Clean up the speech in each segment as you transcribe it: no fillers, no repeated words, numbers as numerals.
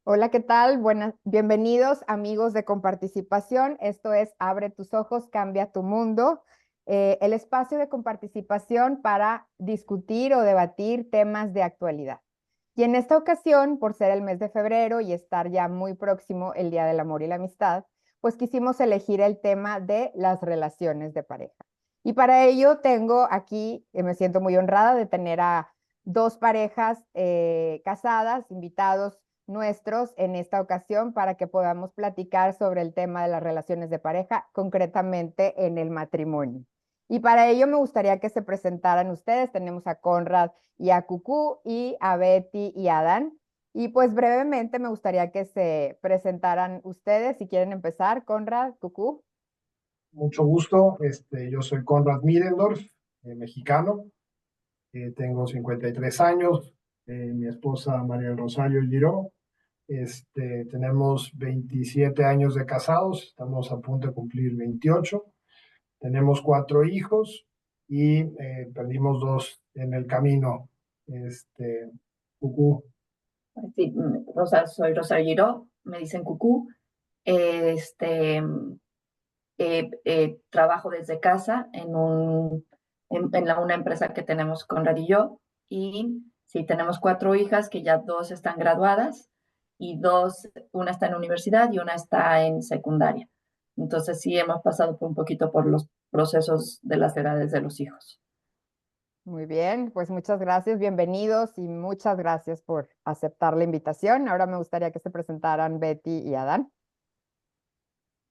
Hola, ¿qué tal? Bienvenidos amigos de Comparticipación. Esto es Abre tus ojos, cambia tu mundo, el espacio de comparticipación para discutir o debatir temas de actualidad. Y en esta ocasión, por ser el mes de febrero y estar ya muy próximo el Día del Amor y la Amistad, pues quisimos elegir el tema de las relaciones de pareja. Y para ello tengo aquí, me siento muy honrada de tener a dos parejas casadas, invitados nuestros en esta ocasión para que podamos platicar sobre el tema de las relaciones de pareja, concretamente en el matrimonio. Y para ello me gustaría que se presentaran ustedes. Tenemos a Conrad y a Cucú y a Betty y a Adán. Y pues brevemente me gustaría que se presentaran ustedes. Si quieren empezar, Conrad, Cucú. Mucho gusto. Yo soy Conrad Mirendorf, mexicano. Tengo 53 años. Mi esposa María del Rosario Giró. Tenemos 27 años de casados. Estamos a punto de cumplir 28. Tenemos 4 hijos y perdimos 2 en el camino. Cucú. Sí, soy Rosario Giró, me dicen Cucú. Este, Trabajo desde casa en una empresa que tenemos Conrad y yo. Y sí, tenemos 4 hijas que ya 2 están graduadas y una está en universidad y una está en secundaria. Entonces sí, hemos pasado por un poquito por los procesos de las edades de los hijos. Muy bien, pues muchas gracias, bienvenidos y muchas gracias por aceptar la invitación. Ahora me gustaría que se presentaran Betty y Adán.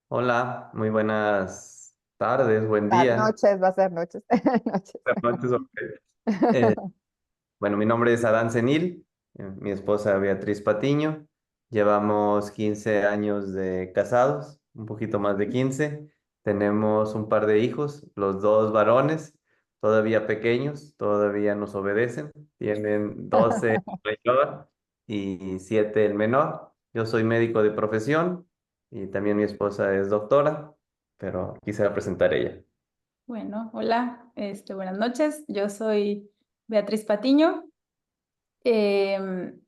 Hola, muy buenas tardes, buen día, Noches, va a ser noches. Noches. buenas noches. Ok. Eh, bueno, mi nombre es Adán Senil, mi esposa Beatriz Patiño. Llevamos 15 años de casados, un poquito más de 15. Tenemos un par de hijos, los dos varones, todavía pequeños, todavía nos obedecen. Tienen 12 el mayor y 7 el menor. Yo soy médico de profesión y también mi esposa es doctora, pero quisiera presentar ella. Bueno, hola, buenas noches. Yo soy Beatriz Patiño. Em,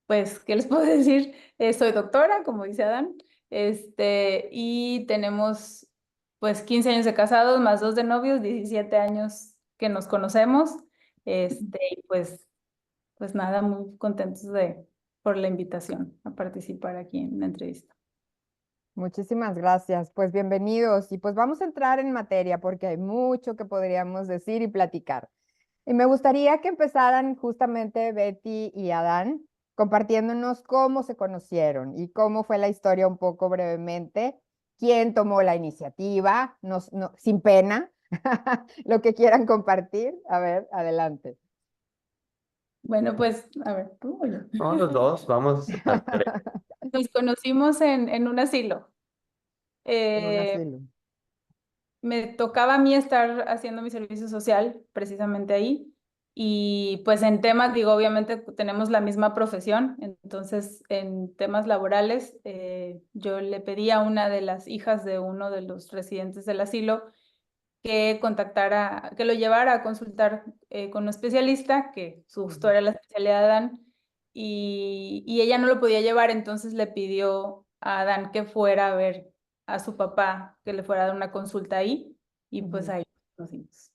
pues, ¿qué les puedo decir? Soy doctora, como dice Adán, y tenemos pues 15 años de casados, más 2 de novios, 17 años que nos conocemos. Y pues nada, muy contentos por la invitación a participar aquí en la entrevista. Muchísimas gracias. Pues bienvenidos y pues vamos a entrar en materia porque hay mucho que podríamos decir y platicar. Y me gustaría que empezaran justamente Betty y Adán compartiéndonos cómo se conocieron y cómo fue la historia un poco brevemente, quién tomó la iniciativa, sin pena, lo que quieran compartir. A ver, adelante. Bueno, pues, a ver, tú o yo. No, los dos, vamos a ver. Nos conocimos en un asilo. En un Eh, asilo. Me tocaba a mí estar haciendo mi servicio social precisamente ahí. Y pues en temas, digo, obviamente tenemos la misma profesión, entonces en temas laborales, yo le pedí a una de las hijas de uno de los residentes del asilo que contactara, que lo llevara a consultar con un especialista, que justo era la especialidad de Adán, y ella no lo podía llevar, entonces le pidió a Adán que fuera a ver a su papá, que le fuera a dar una consulta ahí, y pues ahí nos conocimos.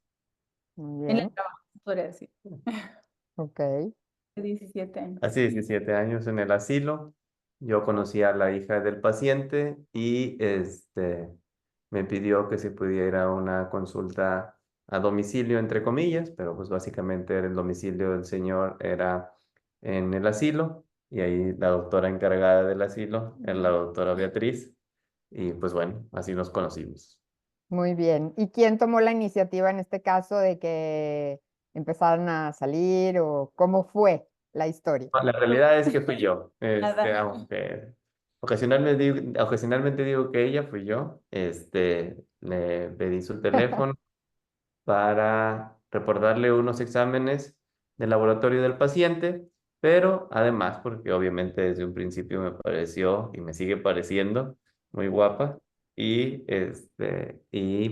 Muy En el bien, trabajo, podría decir. ok. De 17 años. Así, 17 años en el asilo. Yo conocí a la hija del paciente y me pidió que se pudiera ir a una consulta a domicilio, entre comillas, pero pues básicamente el domicilio del señor era en el asilo y ahí la doctora encargada del asilo era la doctora Beatriz y pues bueno, así nos conocimos. Muy bien. ¿Y quién tomó la iniciativa en este caso de que empezaran a salir o cómo fue la historia? La realidad es que fui yo, Adán. aunque ocasionalmente digo que ella fui yo, le pedí su teléfono para reportarle unos exámenes del laboratorio del paciente, pero además porque obviamente desde un principio me pareció y me sigue pareciendo muy guapa y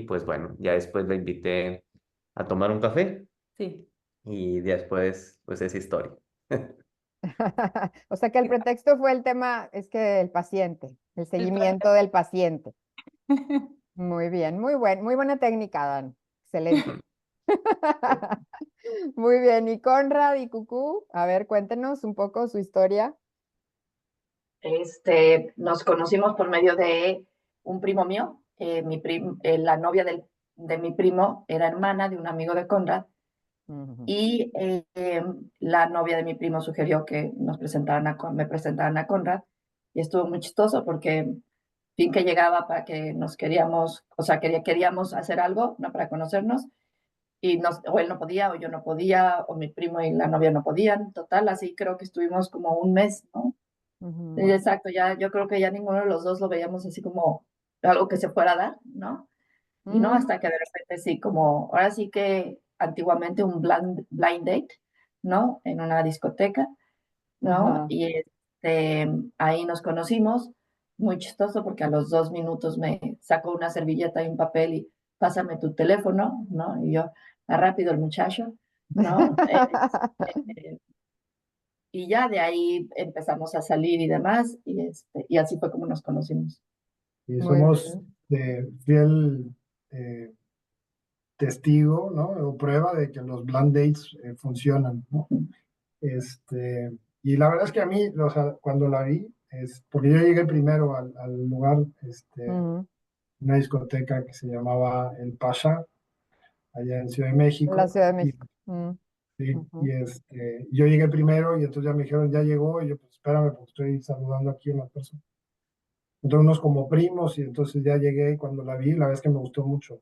pues bueno, ya después la invité a tomar un café Sí. y después pues esa historia. O sea que el pretexto fue el tema, es que el paciente, el seguimiento del paciente. Muy bien, muy buena técnica, Dan. Excelente. Muy bien, y Conrad y Cucú, a ver, cuéntenos un poco su historia. Nos conocimos por medio de un primo mío. La novia de mi primo era hermana de un amigo de Conrad Ujú. y la novia de mi primo sugirió que me presentaran a Conrad y estuvo muy chistoso porque fin que llegaba para que nos queríamos, o sea, queríamos hacer algo, ¿no? Para conocernos y o él no podía o yo no podía o mi primo y la novia no podían. Total, así creo que estuvimos como un mes, ¿no? Sí, Ujú. exacto, ya yo creo que ya ninguno de los dos lo veíamos así como algo que se fuera a dar, ¿no? Y no, Mm, hasta que de repente sí, como ahora sí que antiguamente un blind date, ¿no? En una discoteca, ¿no? ajá. Y ahí nos conocimos, muy chistoso porque a los 2 minutos me sacó una servilleta y un papel y pásame tu teléfono, ¿no? Y yo, rápido el muchacho, ¿no? Y ya de ahí empezamos a salir y demás, y así fue como nos conocimos. Y Muy somos bien. fiel eh, testigo, ¿no? O prueba de que los blind dates funcionan, ¿no? Y la verdad es que a mí, o sea, cuando la vi, porque yo llegué primero al lugar, Ujú. una discoteca que se llamaba El Pasha, allá en Ciudad de En la México, Ciudad de y, México. Mm, sí, ujú. yo llegué primero y entonces ya me dijeron, ya llegó, y yo, pues espérame, porque estoy saludando aquí a una persona. Entonces unos como primos, y entonces ya llegué y cuando la vi, la verdad es que me gustó mucho.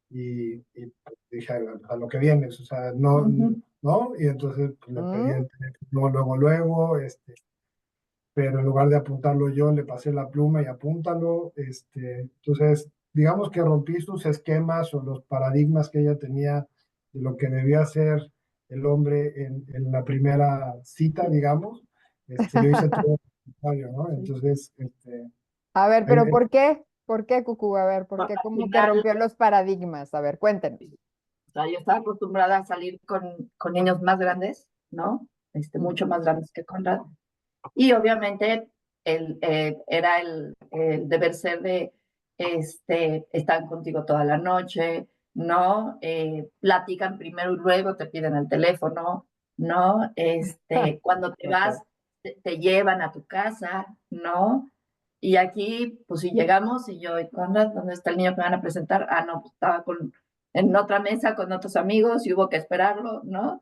Y pues, dije, a lo que vienes, o sea, no, Ujú. ¿no? Y entonces pues, le pedí Mm, el teléfono luego, pero en lugar de apuntarlo yo, le pasé la pluma y apúntalo. Entonces, digamos que rompí sus esquemas o los paradigmas que ella tenía de lo que debía ser el hombre en la primera cita, digamos. Yo hice todo lo contrario, ¿no? Sí. Entonces, A ver, ahí- pero ¿por qué? ¿Por qué, Cucú? A ver, ¿por Al qué? ¿Cómo que final, rompió los paradigmas? A ver, cuéntenos. o sea, yo estaba acostumbrada a salir con niños más grandes, ¿no? Mucho Ujú. más grandes que Conrad. Y obviamente era el deber ser de, están contigo toda la noche, ¿no? Platican primero y luego te piden el teléfono, ¿no? Cuando te Ok. vas, te llevan a tu casa, ¿no? Y aquí, pues si llegamos y yo, y Conrad, ¿dónde está el niño que van a presentar? Ah, no, pues estaba en otra mesa con otros amigos y hubo que esperarlo, ¿no?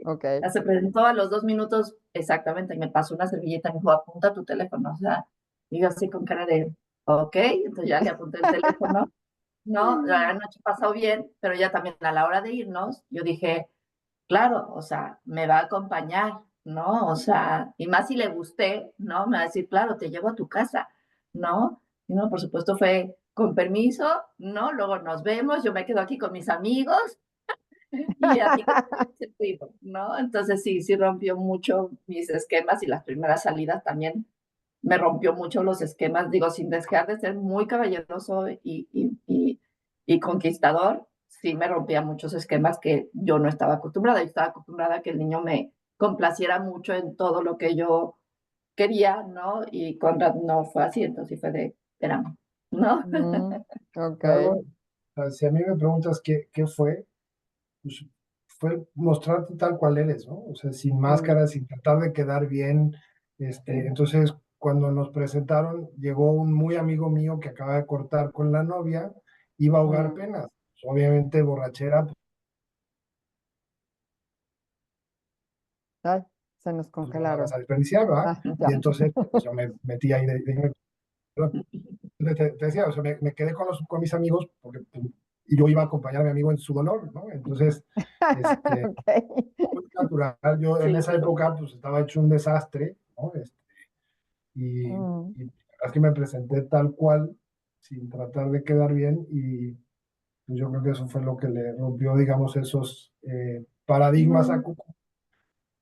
Ok. Se presentó a los 2 minutos exactamente y me pasó una servilleta y me dijo, apunta tu teléfono. O sea, y yo así con cara de, ok, entonces ya le apunté el teléfono. No, la noche pasó bien, pero ya también a la hora de irnos, yo dije, claro, o sea, me va a acompañar, ¿no? O sea, y más si le gusté, ¿no? Me va a decir, claro, te llevo a tu casa, ¿no? Y no, por supuesto fue con permiso, ¿no? Luego nos vemos, yo me quedo aquí con mis amigos y a ti que te primo, ¿no? Entonces sí, sí rompió mucho mis esquemas y las primeras salidas también me rompió mucho los esquemas, digo, sin dejar de ser muy caballeroso y conquistador, sí me rompía muchos esquemas que yo no estaba acostumbrada. Yo estaba acostumbrada a que el niño me complaciera mucho en todo lo que yo quería, ¿no? Y Conrad no fue así, entonces sí fue de, espérame, ¿no? Mm, ok. algo, o sea, si a mí me preguntas qué fue, pues fue mostrarte tal cual eres, ¿no? O sea, sin Mm, máscaras, sin tratar de quedar bien. Entonces, cuando nos presentaron, llegó un muy amigo mío que acaba de cortar con la novia, iba a ahogar mm. penas. Obviamente, borrachera, Ay, se nos pues no la vas congelaron. a desperdiciar, ¿verdad? Ah, Y ya. entonces, pues yo me metí ahí te decía, o sea, me quedé con mis amigos porque pues, y yo iba a acompañar a mi amigo en su dolor, ¿no? Entonces, Ok. muy natural. Yo en Sí, esa época pues estaba hecho un desastre, ¿no? Mm, Y es que me presenté tal cual, sin tratar de quedar bien, y pues, yo creo que eso fue lo que le rompió, digamos, esos paradigmas a Cuco,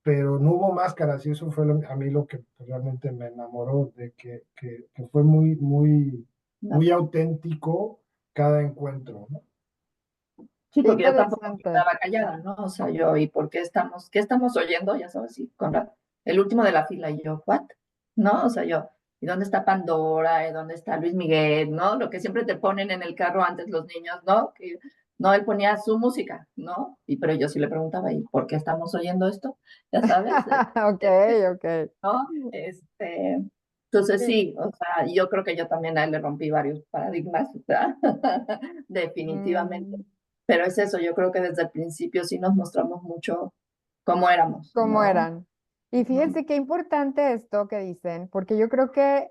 pero no hubo máscaras, y eso fue a mí lo que pues, realmente me enamoró, de que fue muy no, auténtico cada encuentro, ¿no? Sí, Qué porque yo tampoco me interesante. quedaba callada, ¿no? O sea, yo, ¿y por qué estamos oyendo? Ya sabes, sí, el último de la fila, y yo, ¿what? ¿No? O sea, yo, ¿y dónde está Pandora? ¿Y dónde está Luis Miguel? ¿No? Lo que siempre te ponen en el carro antes los niños, ¿no? Que, no, él ponía su música, ¿no? Pero yo sí le preguntaba, ¿y por qué estamos oyendo esto? Ya sabes, Ok, ok. ¿no? Entonces Sí. sí, o sea, yo creo que yo también a él le rompí varios paradigmas, ¿verdad? Definitivamente. Mm, Pero es eso, yo creo que desde el principio sí nos mostramos mucho cómo éramos, ¿cómo ¿no? eran? Y Ujú. fíjense qué importante esto que dicen, porque yo creo que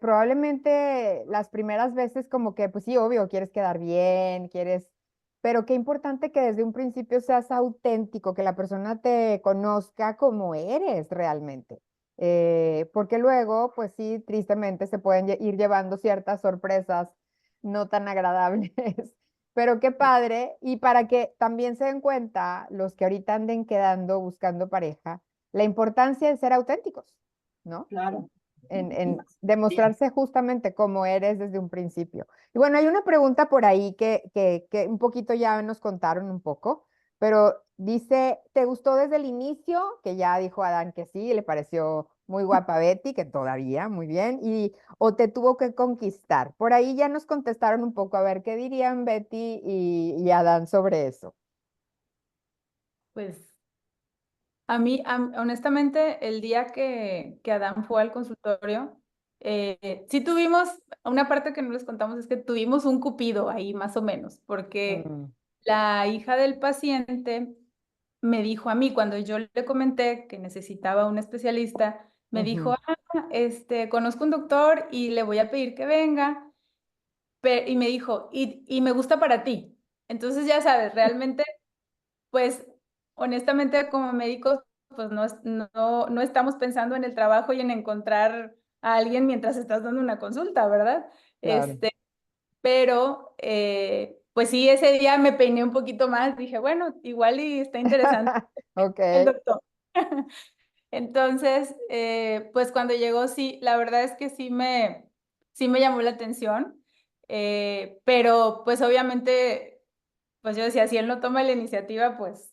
probablemente las primeras veces como que, pues sí, obvio, quieres quedar bien, quieres, pero qué importante que desde un principio seas auténtico, que la persona te conozca como eres realmente. Porque luego, pues sí, tristemente se pueden ir llevando ciertas sorpresas no tan agradables. Pero qué padre, y para que también se den cuenta los que ahorita anden quedando buscando pareja, la importancia de ser auténticos, ¿no? Claro. Y En más. Bien. demostrarse justamente como eres desde un principio. Y bueno, hay una pregunta por ahí que un poquito ya nos contaron un poco, pero dice, ¿te gustó desde el inicio? Que ya dijo Adán que sí, le pareció muy guapa Betty, que todavía, muy bien, y o te tuvo que conquistar. Por ahí ya nos contestaron un poco, a ver, ¿qué dirían Betty y Adán sobre eso? Pues a mí, honestamente, el día que Adán fue al consultorio, sí tuvimos, una parte que no les contamos es que tuvimos un cupido ahí más o menos, porque Mm, la hija del paciente me dijo a mí, cuando yo le comenté que necesitaba un especialista, me dijo, ujú, conozco un doctor y le voy a pedir que venga, y me dijo, y me gusta para ti. Entonces, ya sabes, realmente pues honestamente como médicos, pues no estamos pensando en el trabajo y en encontrar a alguien mientras estás dando una consulta, ¿verdad? claro. Pero pues sí, ese día me peiné un poquito más, dije, bueno, igual y está interesante Ok. el doctor. Entonces, pues cuando llegó, sí, la verdad es que sí me llamó la atención, pero pues obviamente pues yo decía, si él no toma la iniciativa, pues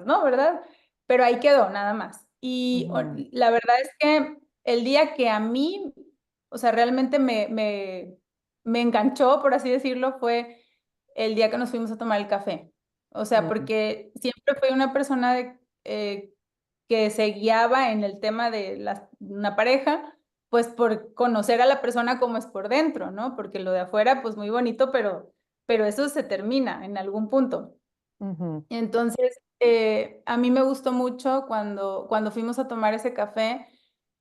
no, ¿verdad? Pero ahí quedó, nada más. Y Ujú, la verdad es que el día que a mí, o sea, realmente me enganchó, por así decirlo, fue el día que nos fuimos a tomar el café. O sea, mm, porque siempre fui una persona que se guiaba en el tema de una pareja, pues por conocer a la persona como es por dentro, ¿no? Porque lo de afuera, pues muy bonito, pero eso se termina en algún punto. ujú, Entonces, a mí me gustó mucho cuando fuimos a tomar ese café,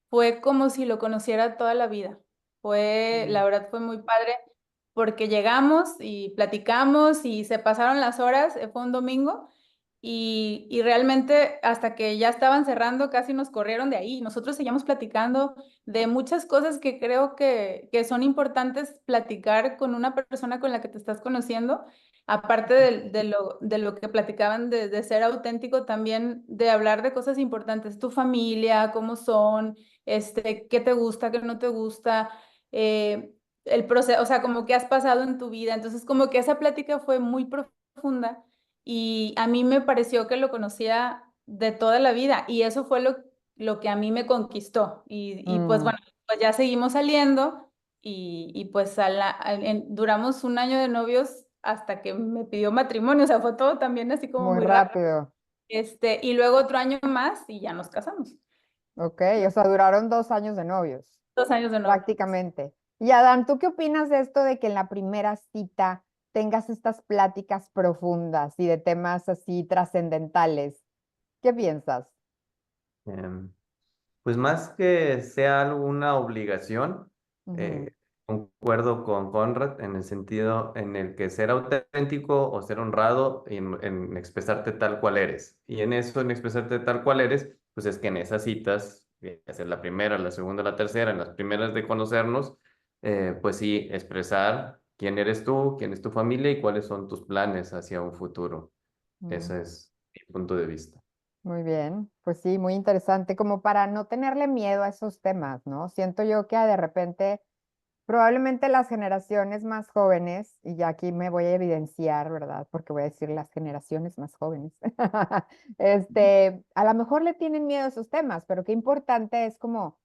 fue como si lo conociera toda la vida. La mm. verdad fue muy padre porque llegamos y platicamos y se pasaron las horas, fue un domingo y realmente hasta que ya estaban cerrando casi nos corrieron de ahí. Nosotros seguíamos platicando de muchas cosas que creo que son importantes platicar con una persona con la que te estás conociendo, aparte de lo que platicaban de ser auténtico, también de hablar de cosas importantes, tu familia, cómo son, qué te gusta, qué no te gusta. El proceso, o sea, como que has pasado en tu vida. Entonces, como que esa plática fue muy profunda y a mí me pareció que lo conocía de toda la vida y eso fue lo que a mí me conquistó. Y pues Mm, bueno, pues ya seguimos saliendo y pues duramos un año de novios hasta que me pidió matrimonio, o sea, fue todo también así como muy muy rápido. rápido. Y luego otro año más y ya nos casamos. Ok, o sea, duraron 2 años de novios, 2 años de novios. prácticamente. Y Adán, ¿tú qué opinas de esto de que en la primera cita tengas estas pláticas profundas y de temas así trascendentales? ¿Qué piensas? Em, Pues más que sea alguna obligación, Ujú, eh, concuerdo con Conrad en el sentido en el que ser auténtico o ser honrado en expresarte tal cual eres. Y en eso, en expresarte tal cual eres, pues es que en esas citas, ya sea la primera, la segunda, la tercera, en las primeras de conocernos, pues sí, expresar quién eres tú, quién es tu familia y cuáles son tus planes hacia un futuro. mm, Ese es mi punto de vista. muy bien, pues sí, muy interesante, como para no tenerle miedo a esos temas, ¿no? Siento yo que de repente Probablemente las generaciones más jóvenes, y ya aquí me voy a evidenciar, ¿verdad? Porque voy a decir las generaciones más jóvenes. A lo mejor le tienen miedo a esos temas, pero qué importante es como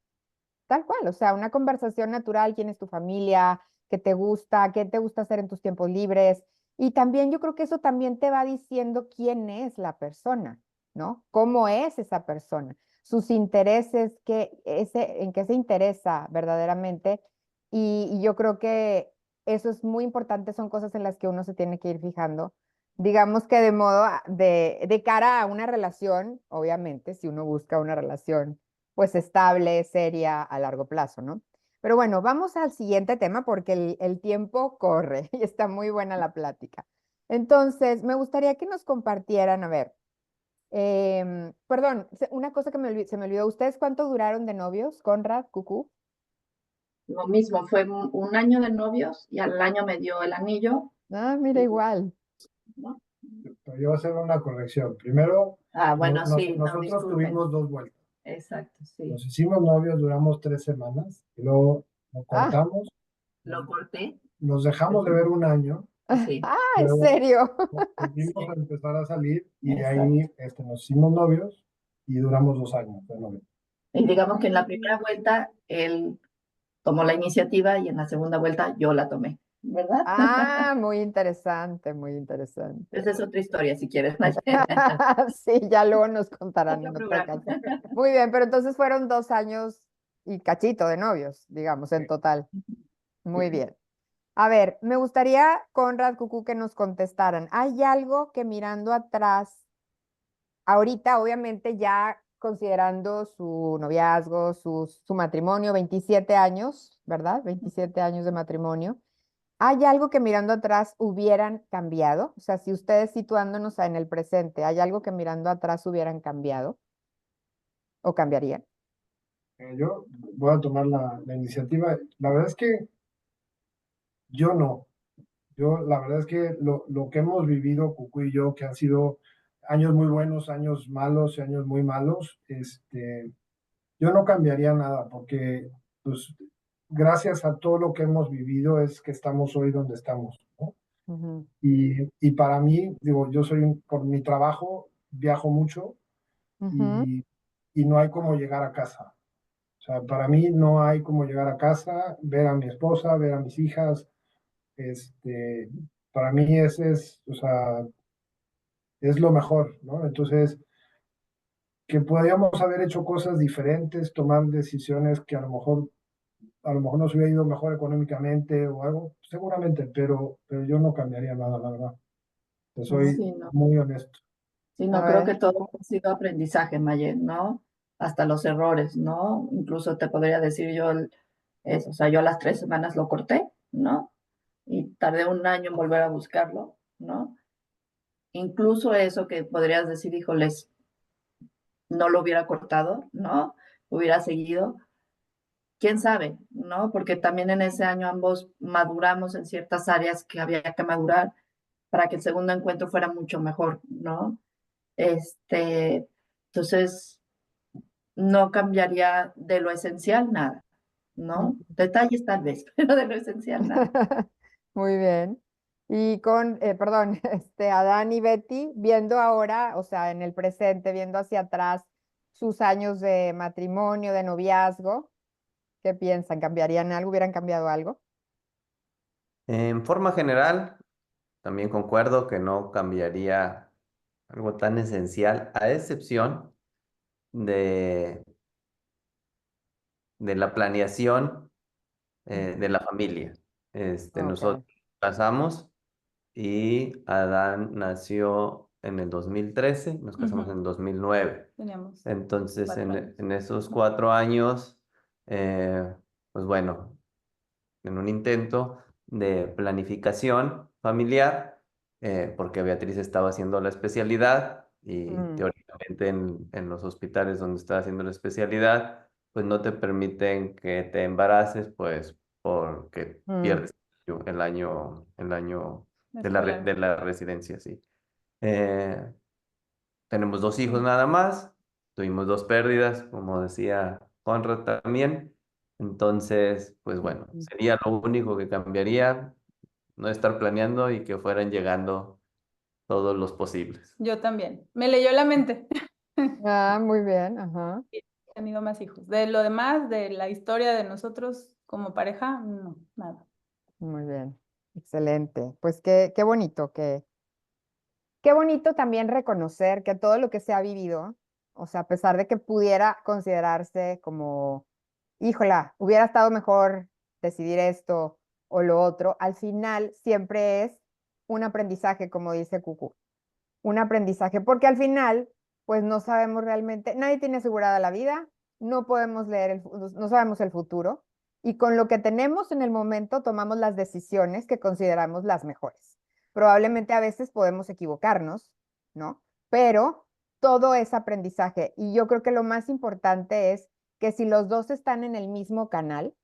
tal cual, o sea, una conversación natural, quién es tu familia, qué te gusta hacer en tus tiempos libres. Y también yo creo que eso también te va diciendo quién es la persona, ¿no? ¿Cómo es esa persona? Sus intereses, en qué se interesa verdaderamente. Y yo creo que eso es muy importante, son cosas en las que uno se tiene que ir fijando. Digamos que de cara a una relación, obviamente, si uno busca una relación pues estable, seria, a largo plazo, ¿no? Pero bueno, vamos al siguiente tema porque el tiempo corre y está muy buena la plática. Entonces, me gustaría que nos compartieran, a ver, perdón, una cosa que se me olvidó, ¿ustedes cuánto duraron de novios, Conrad, Cucú? Lo mismo, fue un año de novios y al año me dio el anillo, Ah, mira, igual. ¿no? Pero yo voy a hacer una corrección. Primero, Ah, bueno, sí, no, nosotros disculpen. tuvimos 2 vueltas. Exacto, sí. Nos hicimos novios, duramos 3 semanas, y luego nos Ah, cortamos, Lo corté, nos dejamos de ver un año, sí, ¿en luego serio? volvimos sí, a empezar a salir y de exacto. ahí nos hicimos novios y duramos 2 años de novios. Y digamos que en la primera vuelta él tomó la iniciativa y en la segunda vuelta yo la tomé, ¿verdad? Ah, muy interesante, muy interesante. Esa es otra historia, si quieres. Sí, ya luego nos contarán Otro en otra programa. ocasión. Muy bien, pero entonces fueron 2 años y cachito de novios, digamos, en Sí, total. Muy sí. bien. A ver, me gustaría, Conrad, Cucú, que nos contestaran. ¿Hay algo que mirando atrás, ahorita, obviamente ya considerando su noviazgo, su matrimonio, 27 años, ¿verdad? 27 años de matrimonio. ¿Hay algo que mirando atrás hubieran cambiado? O sea, si ustedes situándonos en el presente, ¿hay algo que mirando atrás hubieran cambiado o cambiarían? Yo voy a tomar la iniciativa. La verdad es que yo no. La verdad es que lo que hemos vivido, Cucu y yo, que han sido años muy buenos, años malos y años muy malos, yo no cambiaría nada porque, pues, gracias a todo lo que hemos vivido es que estamos hoy donde estamos, ¿no? Ujú, Y para mí, digo, por mi trabajo viajo mucho ujú, y, y no hay como llegar a casa. O sea, para mí no hay como llegar a casa, ver a mi esposa, ver a mis hijas. Este, para mí ese es, o sea, es lo mejor, ¿no? Entonces, que podríamos haber hecho cosas diferentes, tomar decisiones que a lo mejor nos hubiera ido mejor económicamente o algo, seguramente, pero yo no cambiaría nada, la verdad. Te soy Sí, no, muy honesto. sí, a no, creo que ver, todo ha sido aprendizaje, Mayen, ¿no? Hasta los errores, ¿no? Incluso te podría decir yo eso, o sea, yo a las 3 semanas lo corté, ¿no? Y tardé un año en volver a buscarlo, ¿no? Incluso eso que podrías decir, híjoles, no lo hubiera cortado, ¿no? Hubiera seguido, quién sabe, ¿no? Porque también en ese año ambos maduramos en ciertas áreas que había que madurar para que el segundo encuentro fuera mucho mejor, ¿no? Este, entonces, no cambiaría de lo esencial nada, ¿no? ujú. Detalles tal vez, pero de lo esencial nada. Muy bien. Y perdón, Adán y Betty, viendo ahora, o sea, en el presente, viendo hacia atrás sus años de matrimonio, de noviazgo, ¿qué piensan? ¿Cambiarían algo? ¿Hubieran cambiado algo? En forma general, también concuerdo que no cambiaría algo tan esencial, a excepción de, de la planeación de la familia. Ok. Nosotros casamos y Adán nació en el 2013, nos casamos en Ujú. el 2009. Teníamos Entonces, 4 años. en esos 4 años, pues bueno, en un intento de planificación familiar, porque Beatriz estaba haciendo la especialidad y Mm, teóricamente en los hospitales donde estaba haciendo la especialidad, pues no te permiten que te embaraces, pues porque mm, pierdes el año de Escolar. de la residencia, sí. Eh, Tenemos 2 hijos nada más, tuvimos 2 pérdidas, como decía Conrad también. Entonces, pues bueno, sería lo único que cambiaría, no estar planeando y que fueran llegando todos los posibles. Yo también. Me leyó la mente. Ah, muy bien, ajá. He tenido más hijos. De lo demás, de la historia de nosotros como pareja, no, nada. Muy bien, excelente. Pues qué bonito, qué bonito también reconocer que todo lo que se ha vivido, o sea, a pesar de que pudiera considerarse como, híjola, hubiera estado mejor decidir esto o lo otro, al final siempre es un aprendizaje, como dice Cucu, un aprendizaje, porque al final, pues no sabemos realmente, nadie tiene asegurada la vida, no podemos leer, no sabemos el futuro, y con lo que tenemos en el momento tomamos las decisiones que consideramos las mejores. Probablemente a veces podemos equivocarnos, ¿no? Pero todo es aprendizaje, y yo creo que lo más importante es que si los dos están en el mismo canal,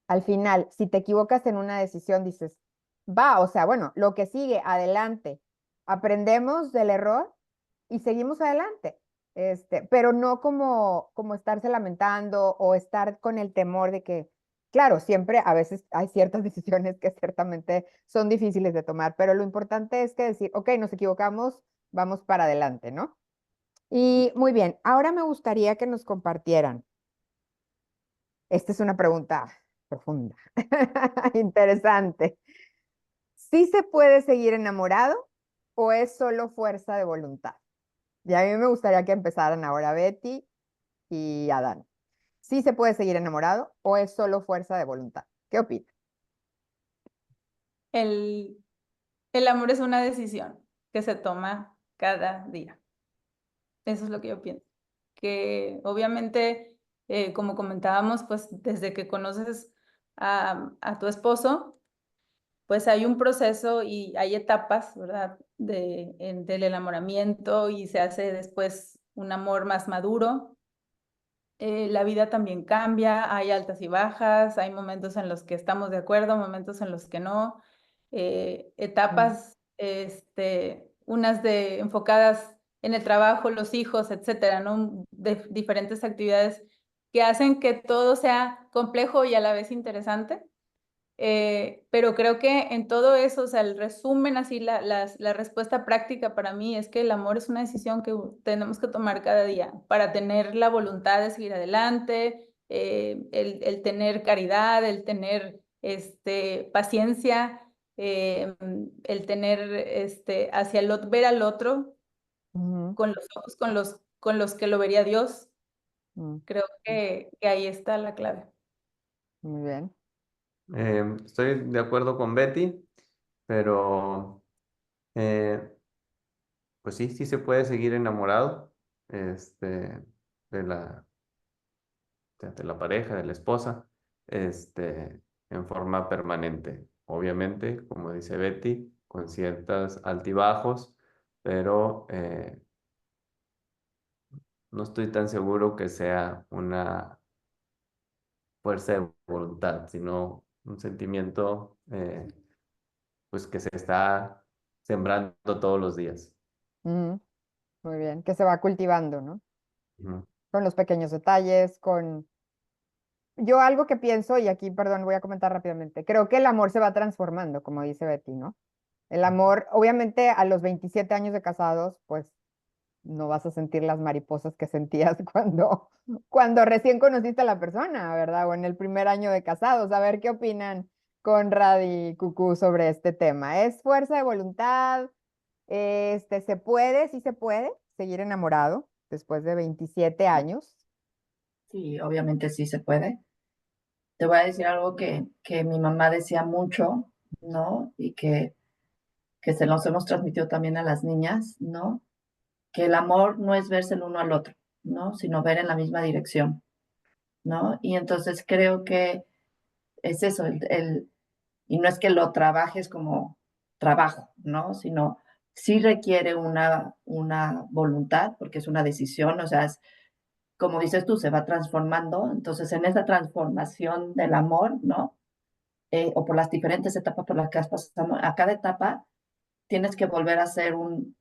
al final, si te equivocas en una decisión, dices, va, o sea, bueno, lo que sigue, adelante. Aprendemos del error y seguimos adelante. Pero no como estarse lamentando o estar con el temor de que, claro, siempre a veces hay ciertas decisiones que ciertamente son difíciles de tomar, pero lo importante es que decir, ok, nos equivocamos, vamos para adelante, ¿no? Y muy bien, ahora me gustaría que nos compartieran. Esta es una pregunta profunda, interesante. ¿Sí se puede seguir enamorado o es solo fuerza de voluntad? Y a mí me gustaría que empezaran ahora Betty y Adán. ¿Sí se puede seguir enamorado o es solo fuerza de voluntad? ¿Qué opinan? El, el amor es una decisión que se toma cada día. Eso es lo que yo pienso. Que obviamente, como comentábamos, pues desde que conoces a tu esposo, pues hay un proceso y hay etapas, ¿verdad? Del enamoramiento y se hace después un amor más maduro. La vida también cambia, hay altas y bajas, hay momentos en los que estamos de acuerdo, momentos en los que no, etapas, unas enfocadas en el trabajo, los hijos, etcétera, ¿no? De diferentes actividades que hacen que todo sea complejo y a la vez interesante. Pero creo que en todo eso, o sea, el resumen, así, la respuesta práctica para mí es que el amor es una decisión que tenemos que tomar cada día para tener la voluntad de seguir adelante, el tener caridad, el tener paciencia, el tener hacia ver al otro Ujú, con los ojos con los que lo vería Dios. mm, Creo que ahí está la clave. muy bien. Estoy de acuerdo con Betty, pero eh, pues sí, sí se puede seguir enamorado de la pareja, de la esposa, en forma permanente. Obviamente, como dice Betty, con ciertos altibajos, pero no estoy tan seguro que sea una fuerza de voluntad, sino un sentimiento pues que se está sembrando todos los días. Ujú, muy bien, que se va cultivando, ¿no? Ujú. Con los pequeños detalles, con... Yo algo que pienso, y aquí, perdón, voy a comentar rápidamente, creo que el amor se va transformando, como dice Betty, ¿no? El amor, obviamente a los 27 años de casados, pues no vas a sentir las mariposas que sentías cuando recién conociste a la persona, ¿verdad? O en el primer año de casados. A ver qué opinan Conrad y Cucú sobre este tema. ¿Es fuerza de voluntad? ¿Se puede, sí se puede seguir enamorado después de 27 años? Sí, obviamente sí se puede. Te voy a decir algo que mi mamá decía mucho, ¿no? Y que se los hemos transmitido también a las niñas, ¿no? Que el amor no es verse el uno al otro, ¿no? Sino ver en la misma dirección, ¿no? Y entonces creo que es eso, y no es que lo trabajes como trabajo, ¿no? Sino sí requiere una voluntad, porque es una decisión, o sea, es, como dices tú, se va transformando, entonces en esa transformación del amor, ¿no? O por las diferentes etapas por las que has pasado, a cada etapa tienes que volver a hacer un,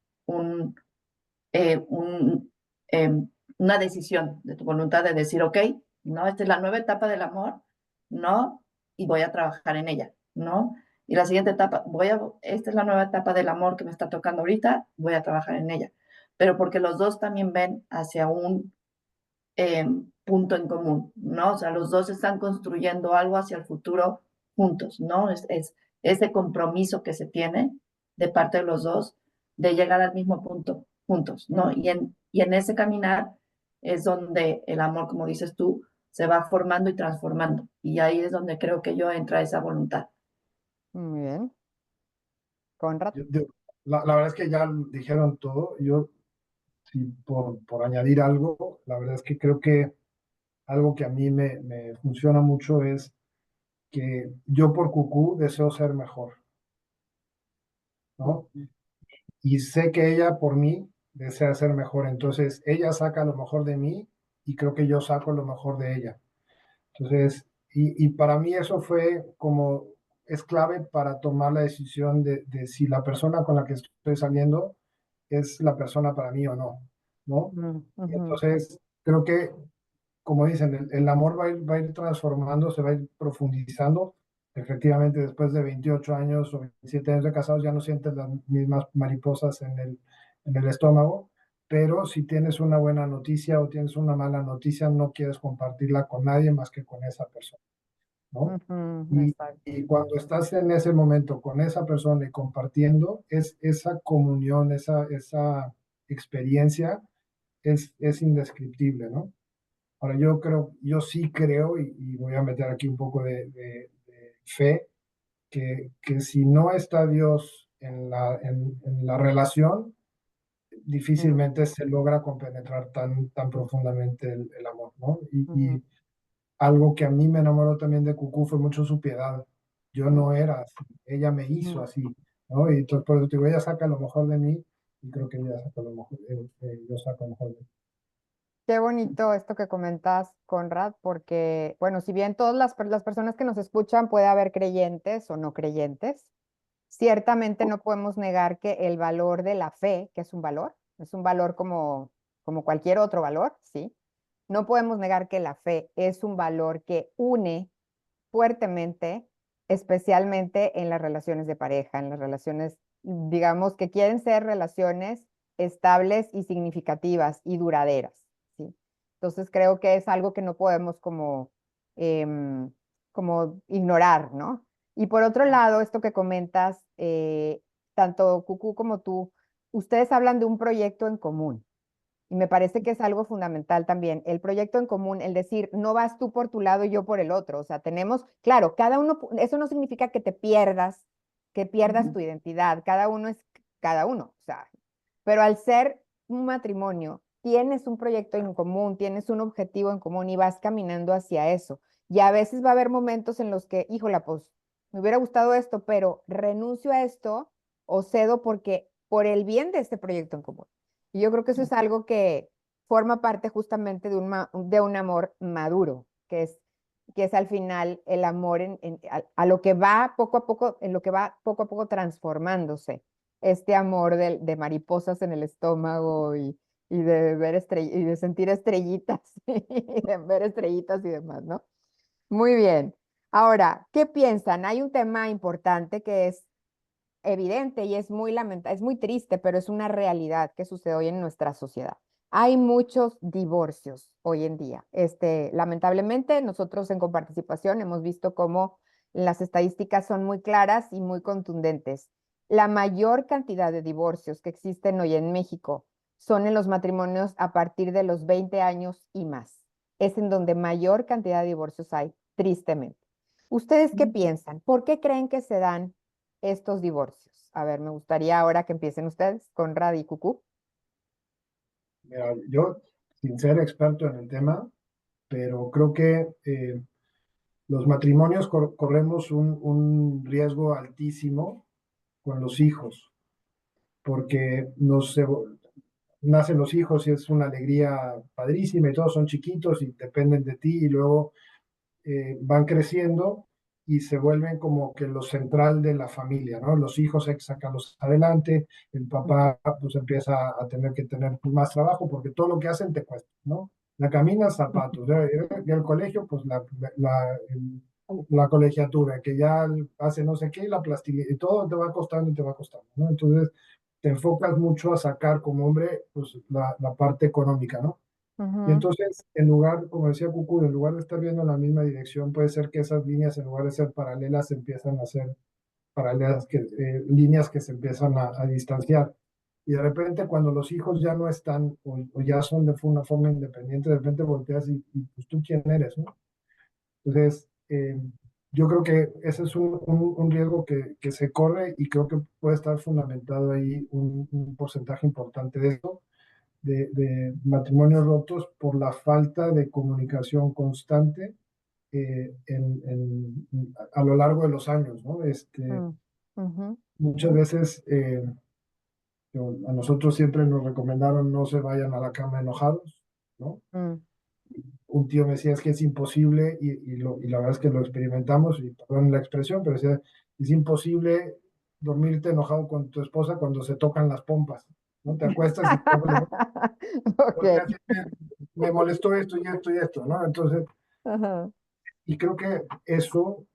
eh, un, eh, una decisión de tu voluntad de decir, ok, ¿no? Esta es la nueva etapa del amor, ¿no? Y voy a trabajar en ella, ¿no? Y la siguiente etapa, esta es la nueva etapa del amor que me está tocando ahorita, voy a trabajar en ella. Pero porque los dos también ven hacia un punto en común, ¿no? O sea, los dos están construyendo algo hacia el futuro juntos, ¿no? Es ese compromiso que se tiene de parte de los dos de llegar al mismo punto juntos, ¿no? Y en ese caminar es donde el amor, como dices tú, se va formando y transformando. Y ahí es donde creo que yo entra esa voluntad. Muy bien. Conrad. La verdad es que ya dijeron todo. Yo, sí, por añadir algo, la verdad es que creo que algo que a mí me funciona mucho es que yo por Cucú deseo ser mejor, ¿no? Y sé que ella por mí desea ser mejor. Entonces, ella saca lo mejor de mí y creo que yo saco lo mejor de ella. Entonces, y para mí eso fue como, es clave para tomar la decisión de si la persona con la que estoy saliendo es la persona para mí o no, ¿no? Y Ujú. entonces, creo que, como dicen, el amor va a ir transformando, se va a ir profundizando. Efectivamente, después de 28 años o 27 años de casados, ya no sientes las mismas mariposas en el estómago, pero si tienes una buena noticia o tienes una mala noticia, no quieres compartirla con nadie más que con esa persona, ¿no? Ujú, Y, exacto. y cuando estás en ese momento con esa persona y compartiendo, es esa comunión, esa experiencia es indescriptible, ¿no? Ahora yo sí creo, y voy a meter aquí un poco de fe, que si no está Dios en la relación, Mm, difícilmente se logra compenetrar tan profundamente el amor, ¿no? ujú, Y algo que a mí me enamoró también de Cucú fue mucho su piedad. Yo mm, no era así, ella me hizo ujú. así, ¿no? Y entonces por eso te digo, ella saca lo mejor de mí y creo que ella saca lo mejor, yo saco lo mejor de mí. Qué bonito esto que comentas, Conrad, porque, bueno, si bien todas las personas que nos escuchan puede haber creyentes o no creyentes, ciertamente no podemos negar que el valor de la fe, que es un valor como cualquier otro valor, ¿sí? No podemos negar que la fe es un valor que une fuertemente, especialmente en las relaciones de pareja, en las relaciones, digamos, que quieren ser relaciones estables y significativas y duraderas, ¿sí? Entonces creo que es algo que no podemos como ignorar, ¿no? Y por otro lado, esto que comentas, tanto Cucú como tú, ustedes hablan de un proyecto en común. Y me parece que es algo fundamental también, el proyecto en común, el decir, no vas tú por tu lado y yo por el otro. O sea, tenemos, claro, cada uno, eso no significa que pierdas tu identidad, cada uno es cada uno. O sea, pero al ser un matrimonio, tienes un proyecto en común, tienes un objetivo en común y vas caminando hacia eso. Y a veces va a haber momentos en los que, híjola, pues me hubiera gustado esto, pero renuncio a esto o cedo porque por el bien de este proyecto en común. Y yo creo que eso es algo que forma parte justamente de un amor maduro, que es al final el amor a lo que va poco a poco, en lo que va poco a poco transformándose, este amor de mariposas en el estómago y de y de sentir estrellitas y de ver estrellitas y demás, ¿no? Muy bien. Ahora, ¿qué piensan? Hay un tema importante que es evidente y es muy lamentable, es muy triste, pero es una realidad que sucede hoy en nuestra sociedad. Hay muchos divorcios hoy en día. Lamentablemente, nosotros en Comparticipación hemos visto cómo las estadísticas son muy claras y muy contundentes. La mayor cantidad de divorcios que existen hoy en México son en los matrimonios a partir de los 20 años y más. Es en donde mayor cantidad de divorcios hay, tristemente. ¿Ustedes qué piensan? ¿Por qué creen que se dan estos divorcios? A ver, me gustaría ahora que empiecen ustedes con Radi y Cucú. Mira, yo, sin ser experto en el tema, pero creo que los matrimonios corremos un riesgo altísimo con los hijos, porque nacen los hijos y es una alegría padrísima y todos son chiquitos y dependen de ti y luego van creciendo y se vuelven como que lo central de la familia, ¿no? Los hijos hay que sacarlos adelante, el papá pues empieza a tener que tener más trabajo porque todo lo que hacen te cuesta, ¿no? La camina, zapatos, ya el colegio, pues la colegiatura, que ya hace no sé qué, la plastilina, y todo te va costando y te va costando, ¿no? Entonces te enfocas mucho a sacar como hombre, pues la parte económica, ¿no? Y Ujú, entonces, en lugar, como decía Cucu, en lugar de estar viendo en la misma dirección, puede ser que esas líneas, en lugar de ser paralelas, empiezan a ser paralelas, líneas que se empiezan a distanciar. Y de repente, cuando los hijos ya no están o ya son de una forma independiente, de repente volteas y pues tú quién eres, ¿no? Entonces, yo creo que ese es un riesgo que se corre y creo que puede estar fundamentado ahí un porcentaje importante de esto, de matrimonios rotos por la falta de comunicación constante a lo largo de los años, ¿no? mm, ujú, Muchas veces a nosotros siempre nos recomendaron no se vayan a la cama enojados, ¿no? mm. Un tío me decía es que es imposible y la verdad es que lo experimentamos y perdón la expresión, pero decía, es imposible dormirte enojado con tu esposa cuando se tocan las pompas, ¿no? Te acuestas y te tocas las pompas, Ok. porque así me molestó esto y esto, ¿no? Entonces, Ajá, y creo que eso,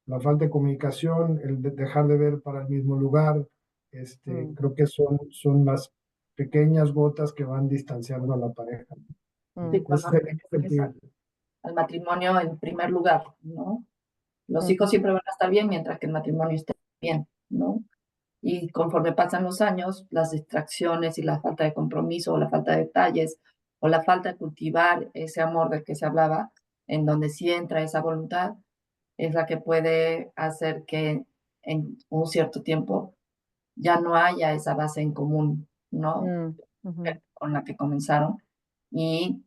la falta de comunicación, dejar de ver para el mismo lugar, mm, creo que son las pequeñas gotas que van distanciando a la pareja. Sí, mm, Ese cuando sería el pones sentido. al matrimonio en primer lugar, ¿no? Los hijos ujú, siempre van a estar bien mientras que el matrimonio esté bien, ¿no? Y conforme pasan los años, las distracciones y la falta de compromiso o la falta de detalles o la falta de cultivar ese amor del que se hablaba, en donde sí entra esa voluntad, es la que puede hacer que en un cierto tiempo ya no haya esa base en común, ¿no? mm, ujú, Con la que comenzaron y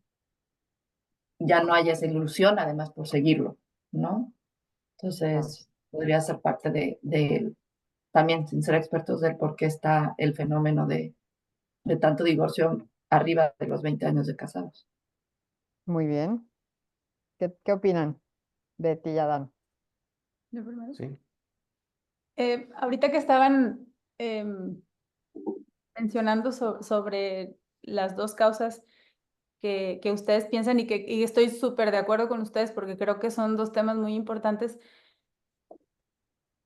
ya no haya esa ilusión además por seguirlo, ¿no? claro. Entonces, podría ser parte de también sin ser expertos del por qué está el fenómeno de tanto divorcio arriba de los 20 años de casados. Muy bien. ¿Qué opinan, Betty y Adán? ¿Yo primero? Sí. Ahorita que estaban mencionando sobre las dos causas que ustedes piensan y estoy súper de acuerdo con ustedes porque creo que son dos temas muy importantes.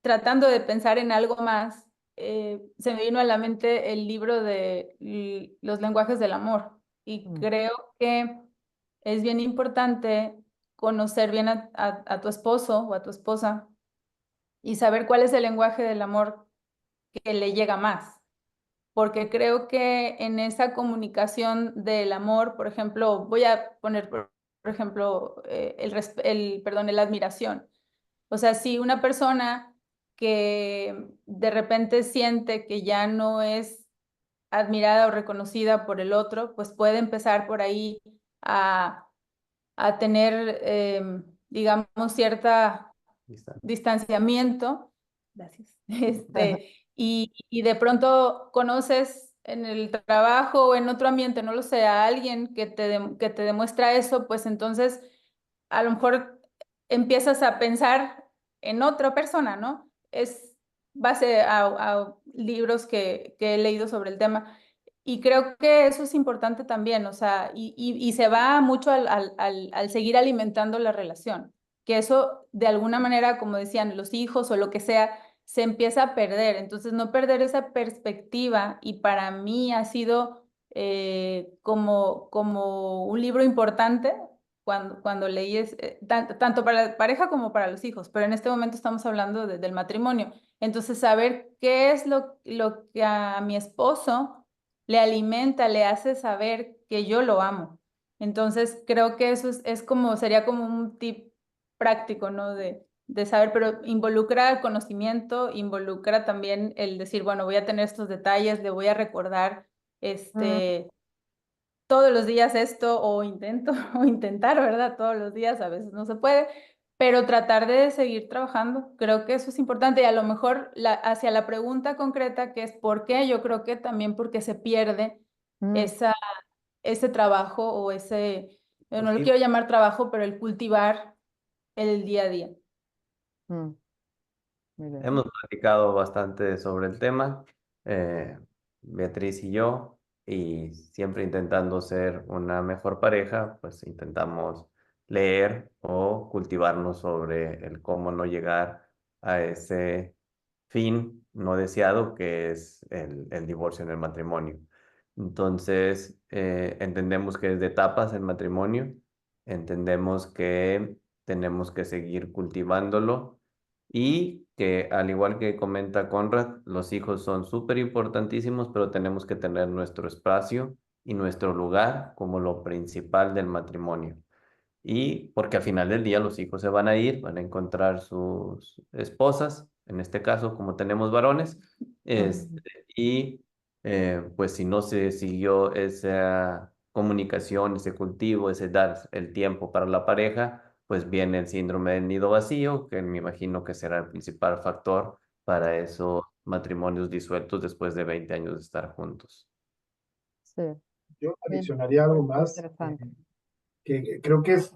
Tratando de pensar en algo más, se me vino a la mente el libro de Los lenguajes del amor y Mm, creo que es bien importante conocer bien a tu esposo o a tu esposa y saber cuál es el lenguaje del amor que le llega más. Porque creo que en esa comunicación del amor, por ejemplo, voy a poner, por ejemplo, perdón, la admiración. O sea, si una persona que de repente siente que ya no es admirada o reconocida por el otro, pues puede empezar por ahí a, a tener, digamos, cierta Listo. distanciamiento. Gracias. Y de pronto conoces en el trabajo o en otro ambiente, no lo sé, a alguien que te demuestra eso, pues entonces a lo mejor empiezas a pensar en otra persona, ¿no? Es base a libros que he leído sobre el tema. Y creo que eso es importante también, o sea, y se va mucho al seguir alimentando la relación, que eso de alguna manera, como decían, los hijos o lo que sea, se empieza a perder. Entonces, no perder esa perspectiva y para mí ha sido como un libro importante cuando leí, tanto para la pareja como para los hijos, pero en este momento estamos hablando del matrimonio. Entonces, saber qué es lo que a mi esposo le alimenta, le hace saber que yo lo amo. Entonces, creo que eso es como, sería como un tip práctico, ¿no? De saber, pero involucra el conocimiento, involucra también el decir, bueno, voy a tener estos detalles, le voy a recordar, mm, todos los días esto, o intento, o intentar, ¿verdad? Todos los días, a veces no se puede, pero tratar de seguir trabajando, creo que eso es importante y a lo mejor hacia la pregunta concreta que es ¿por qué? Yo creo que también porque se pierde mm, esa, ese trabajo o no lo Sí, quiero llamar trabajo, pero el cultivar el día a día. mm, muy bien. hemos platicado bastante sobre el tema, eh, Beatriz y yo, y siempre intentando ser una mejor pareja, pues intentamos leer o cultivarnos sobre el cómo no llegar a ese fin no deseado que es el divorcio en el matrimonio. Entonces, entendemos que es de etapas el matrimonio, entendemos que tenemos que seguir cultivándolo y que, al igual que comenta Conrad, los hijos son súper importantísimos, pero tenemos que tener nuestro espacio y nuestro lugar como lo principal del matrimonio. Y porque al final del día los hijos se van a ir, van a encontrar sus esposas, en este caso, como tenemos varones, Ujú. y pues si no se siguió esa comunicación, ese cultivo, ese dar el tiempo para la pareja, pues viene el síndrome del nido vacío, que me imagino que será el principal factor para esos matrimonios disueltos después de 20 años de estar juntos. Sí, Yo sí, adicionaría algo más, interesante. que creo que es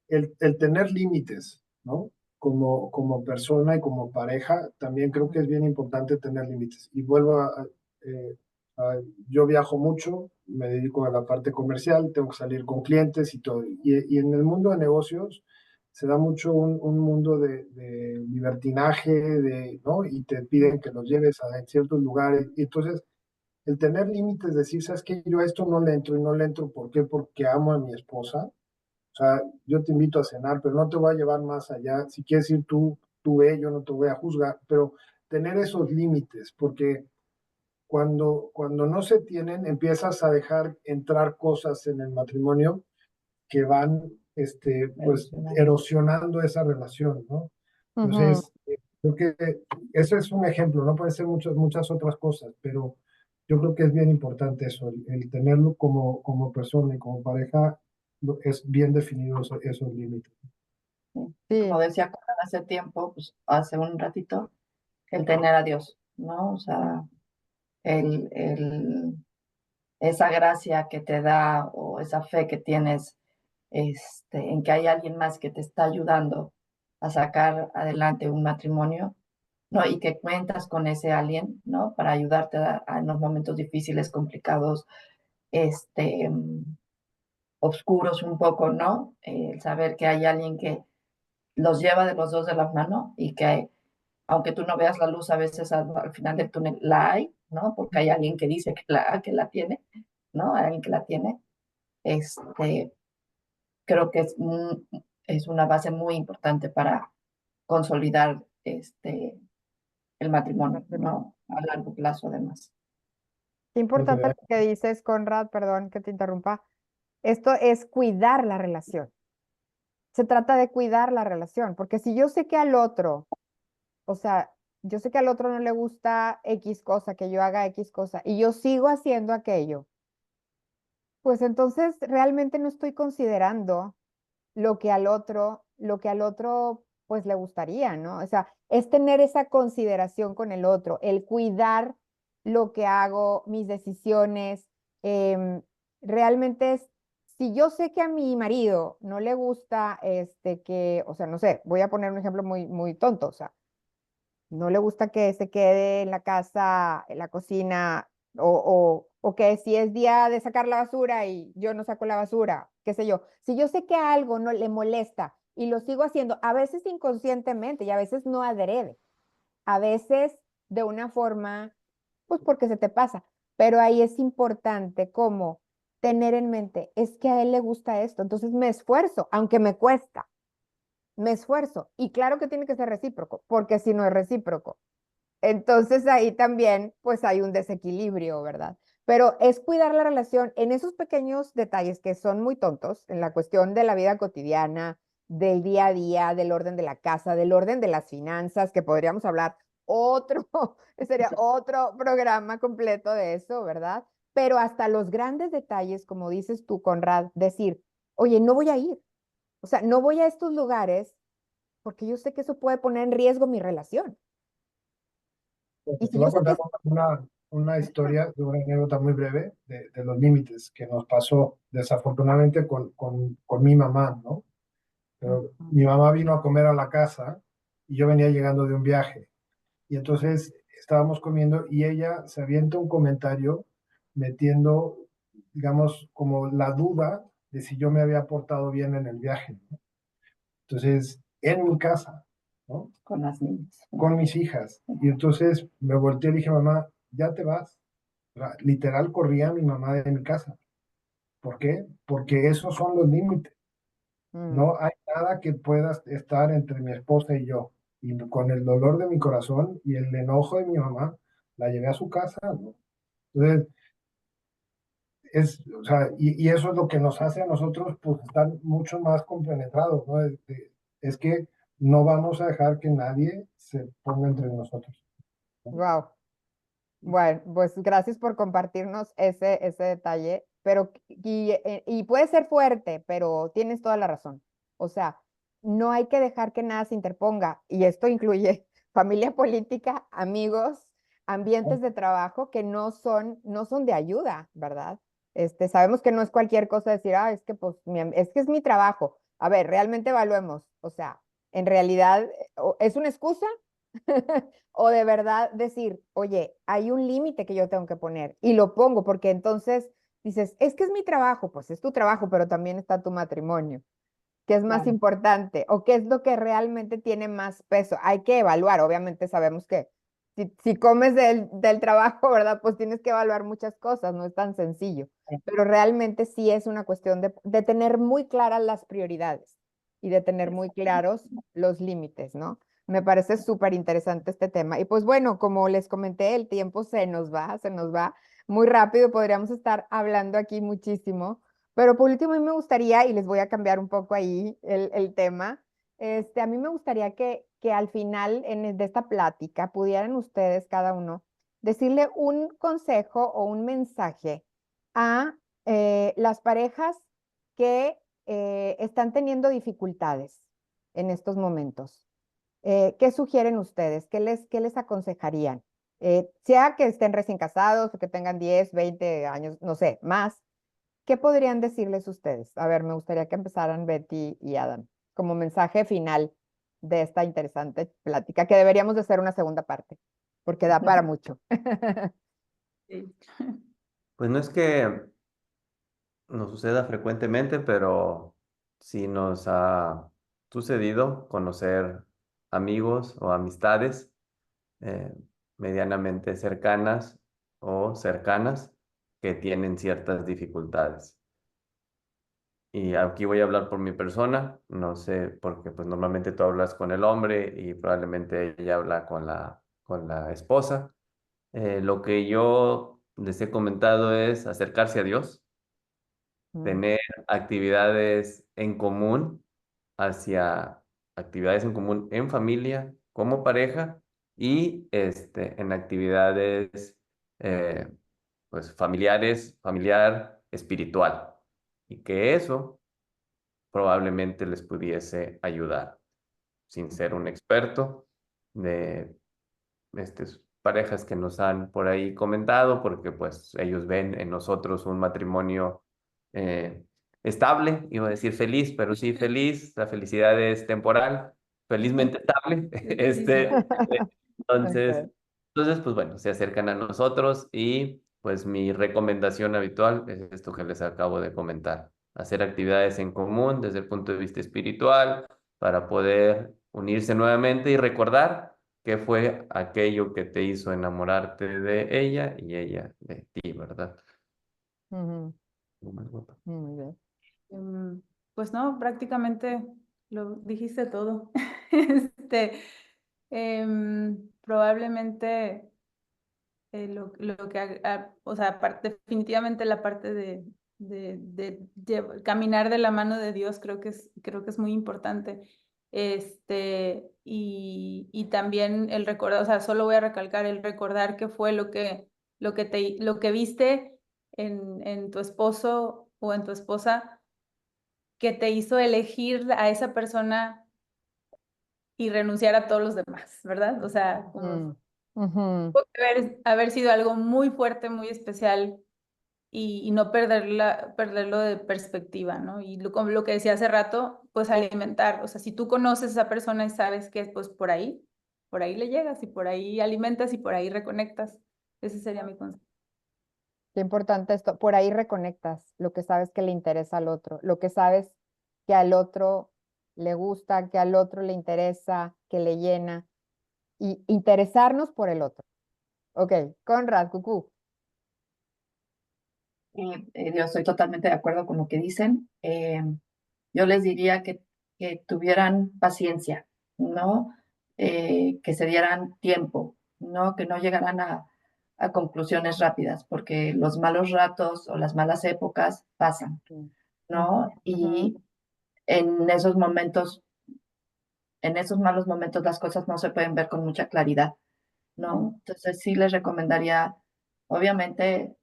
el tener límites, ¿no? Como persona y como pareja, también creo que es bien importante tener límites. Y vuelvo eh, yo viajo mucho, me dedico a la parte comercial, tengo que salir con clientes y todo. Y en el mundo de negocios se da mucho un mundo de libertinaje, ¿no? Y te piden que los lleves a ciertos lugares. Y entonces, el tener límites, decir, ¿sabes qué? Yo a esto no le entro y no le entro, ¿por qué? Porque amo a mi esposa. O sea, yo te invito a cenar, pero no te voy a llevar más allá. Si quieres ir tú ve, yo no te voy a juzgar, pero tener esos límites, porque cuando no se tienen, empiezas a dejar entrar cosas en el matrimonio que van, pues, erosionando esa relación, ¿no? Ujú. Entonces, creo que eso es un ejemplo, no pueden ser muchas otras cosas, pero yo creo que es bien importante eso, el tenerlo como persona y como pareja, es bien definido esos límites. Y como Sí, decía Conan hace tiempo, pues hace un ratito, el tener a Dios, ¿no? O sea, el, esa gracia que te da o esa fe que tienes en que hay alguien más que te está ayudando a sacar adelante un matrimonio, ¿no? Y que cuentas con ese alguien, ¿no? Para ayudarte en los momentos difíciles, complicados, este, oscuros un poco, ¿no? El saber que hay alguien que los lleva de los dos de la mano y que aunque tú no veas la luz, a veces al final del túnel la hay, ¿no? Porque hay alguien que dice que la tiene, ¿no? Hay alguien que la tiene. Este, creo que es una base muy importante para consolidar el matrimonio, matrimonio. ¿no? A largo plazo, además. Qué importante lo que dices, Conrad, perdón que te interrumpa. Esto es cuidar la relación. Se trata de cuidar la relación, porque si yo sé que al otro, o sea, yo sé que al otro no le gusta X cosa, que yo haga X cosa, y yo sigo haciendo aquello, pues entonces realmente no estoy considerando lo que al otro pues le gustaría, ¿no? O sea, es tener esa consideración con el otro, el cuidar lo que hago, mis decisiones. em, Realmente es, si yo sé que a mi marido no le gusta o sea, no sé, voy a poner un ejemplo muy, muy tonto, o sea, no le gusta que se quede en la casa, en la cocina, o que si es día de sacar la basura y yo no saco la basura, qué sé yo. Si yo sé que algo no le molesta y lo sigo haciendo, a veces inconscientemente y a veces no adrede, a veces de una forma, pues porque se te pasa, pero ahí es importante como tener en mente, es que a él le gusta esto, entonces me esfuerzo, aunque me cuesta, me esfuerzo. Y claro que tiene que ser recíproco, porque si no es recíproco, entonces ahí también pues hay un desequilibrio, ¿verdad? Pero es cuidar la relación en esos pequeños detalles que son muy tontos, en la cuestión de la vida cotidiana, del día a día, del orden de la casa, del orden de las finanzas, que podríamos hablar otro, sería otro programa completo de eso, ¿verdad? Pero hasta los grandes detalles, como dices tú, Conrad, decir, oye, no voy a ir, o sea, no voy a estos lugares porque yo sé que eso puede poner en riesgo mi relación. Y Te si voy yo a sé que contar es... una historia de una anécdota muy breve de los límites que nos pasó desafortunadamente con mi mamá, ¿no? Pero mi mamá vino a comer a la casa y yo venía llegando de un viaje. Y entonces estábamos comiendo y ella se avienta un comentario metiendo, digamos, como la duda de si yo me había portado bien en el viaje, ¿no? Entonces, en mi casa, ¿no? Con las niñas. Con mis hijas. Y entonces me volteé y dije, mamá, ya te vas. O sea, literal corría a mi mamá de mi casa. ¿Por qué? Porque esos son los límites. No hay nada que pueda estar entre mi esposa y yo. Y con el dolor de mi corazón y el enojo de mi mamá, la llevé a su casa, ¿no? Entonces, o sea, y eso es lo que nos hace a nosotros, pues, estar mucho más compenetrados, ¿no? Es que no vamos a dejar que nadie se ponga entre nosotros. Wow. Bueno, pues gracias por compartirnos ese detalle, pero y puede ser fuerte, pero tienes toda la razón. O sea, no hay que dejar que nada se interponga, y esto incluye familia política, amigos, ambientes de trabajo que no son de ayuda, ¿verdad? Sabemos que no es cualquier cosa decir, ah, es que pues es que es mi trabajo. A ver, realmente evaluemos, o sea, en realidad, ¿es una excusa? O de verdad decir, oye, hay un límite que yo tengo que poner y lo pongo porque entonces dices, es que es mi trabajo, pues es tu trabajo, pero también está tu matrimonio. ¿Qué es más Claro. importante? ¿O qué es lo que realmente tiene más peso? Hay que evaluar, obviamente sabemos que si comes del trabajo, ¿verdad? Pues tienes que evaluar muchas cosas, no es tan sencillo, pero realmente sí es una cuestión de tener muy claras las prioridades y de tener muy claros los límites, ¿no? Me parece súper interesante este tema. Y pues bueno, como les comenté, el tiempo se nos va muy rápido, podríamos estar hablando aquí muchísimo. Pero por último, a mí me gustaría, y les voy a cambiar un poco ahí el tema, a mí me gustaría que al final de esta plática pudieran ustedes, cada uno, decirle un consejo o un mensaje a las parejas que están teniendo dificultades en estos momentos. ¿Qué sugieren ustedes? ¿Qué les aconsejarían? Sea que estén recién casados o que tengan 10, 20 años, no sé, más. ¿Qué podrían decirles ustedes? A ver, me gustaría que empezaran Betty y Adam como mensaje final de esta interesante plática, que deberíamos de hacer una segunda parte, porque da para mucho. Sí. Pues no es que nos suceda frecuentemente, pero sí nos ha sucedido conocer amigos o amistades eh, medianamente cercanas o cercanas que tienen ciertas dificultades. Y aquí voy a hablar por mi persona, no sé, porque pues normalmente tú hablas con el hombre y probablemente ella habla con la esposa. Lo que yo les he comentado es acercarse a Dios, tener actividades en común hacia actividades en común en familia, como pareja y en actividades eh, pues familiar, espiritual. Y que eso probablemente les pudiese ayudar, sin ser un experto de parejas que nos han por ahí comentado, porque pues ellos ven en nosotros un matrimonio eh, estable, iba a decir feliz, pero sí feliz, la felicidad es temporal, felizmente estable, Sí, sí. entonces, Ok. entonces, pues bueno, se acercan a nosotros y pues mi recomendación habitual es esto que les acabo de comentar, hacer actividades en común desde el punto de vista espiritual para poder unirse nuevamente y recordar qué fue aquello que te hizo enamorarte de ella y ella de ti, ¿verdad? Ujú, Lo más guapo. muy bien. Pues no, prácticamente lo dijiste todo. Probablemente lo que, o sea, definitivamente la parte de caminar de la mano de Dios creo que es muy importante. Y también el recordar, o sea, solo voy a recalcar el recordar qué fue lo que viste en tu esposo o en tu esposa que te hizo elegir a esa persona y renunciar a todos los demás, ¿verdad? O sea, como Ujú, haber sido algo muy fuerte, muy especial y no perderlo de perspectiva, ¿no? Y como lo que decía hace rato, pues alimentar, o sea, si tú conoces a esa persona y sabes que pues por ahí le llegas y por ahí alimentas y por ahí reconectas. Ese sería mi consejo. Qué importante esto. Por ahí reconectas lo que sabes que le interesa al otro, lo que sabes que al otro le gusta, que al otro le interesa, que le llena, y interesarnos por el otro. Ok, Conrad, Cucú. Yo estoy totalmente de acuerdo con lo que dicen. Yo les diría que tuvieran paciencia, ¿no? Que se dieran tiempo, ¿no? Que no llegaran a conclusiones rápidas, porque los malos ratos o las malas épocas pasan, ¿no? Y Ujú. en esos momentos, en esos malos momentos, las cosas no se pueden ver con mucha claridad, ¿no? Entonces sí les recomendaría, obviamente,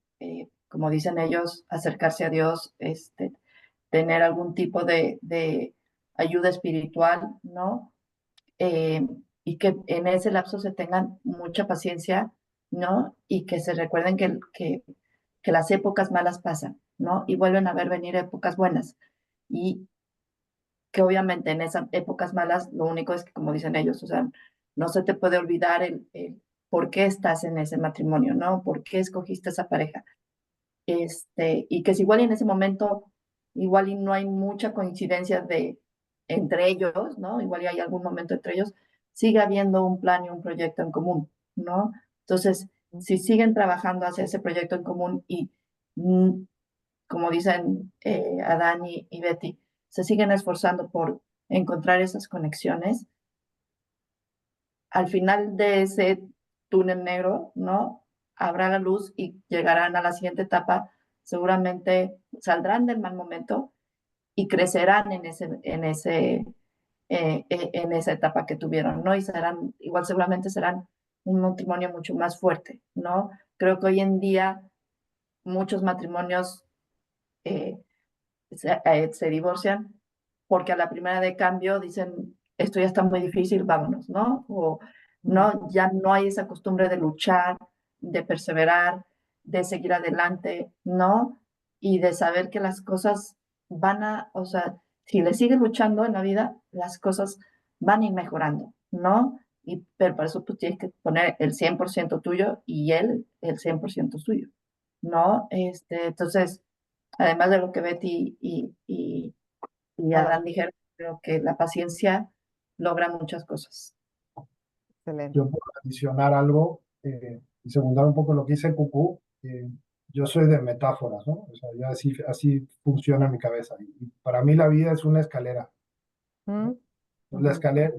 como dicen ellos, acercarse a Dios, tener algún tipo de ayuda espiritual, ¿no? Eh, y que en ese lapso se tengan mucha paciencia, ¿no? Y que se recuerden que las épocas malas pasan, ¿no? Y vuelven a ver venir épocas buenas. Y que obviamente en esas épocas malas lo único es que, como dicen ellos, o sea, no se te puede olvidar el por qué estás en ese matrimonio, ¿no? ¿Por qué escogiste esa pareja? Y que es igual y en ese momento, igual y no hay mucha coincidencia entre ellos, ¿no? Igual y hay algún momento entre ellos, sigue habiendo un plan y un proyecto en común, ¿no? Entonces, si siguen trabajando hacia ese proyecto en común y, mm, como dicen Adán y Betty, se siguen esforzando por encontrar esas conexiones, al final de ese túnel negro, ¿no? Habrá la luz y llegarán a la siguiente etapa, seguramente saldrán del mal momento y crecerán en esa etapa que tuvieron, ¿no? Y serán, igual seguramente serán un matrimonio mucho más fuerte, ¿no? Creo que hoy en día muchos matrimonios eh, se divorcian porque a la primera de cambio dicen, esto ya está muy difícil, vámonos, ¿no? O no, ya no hay esa costumbre de luchar, de perseverar, de seguir adelante, ¿no? Y de saber que las cosas o sea, si le sigues luchando en la vida, las cosas van a ir mejorando, ¿no? Pero para eso tú tienes que poner el 100% tuyo y él el 100% suyo, ¿no? Entonces, además de lo que Betty y Adán, Adán dijeron, creo que la paciencia logra muchas cosas. excelente. Yo puedo adicionar algo y secundar un poco lo que dice Cucú. Yo soy de metáforas, ¿no? O sea, yo así funciona mi cabeza. Y para mí la vida es una escalera, Mm, ¿no? La ujú, escalera,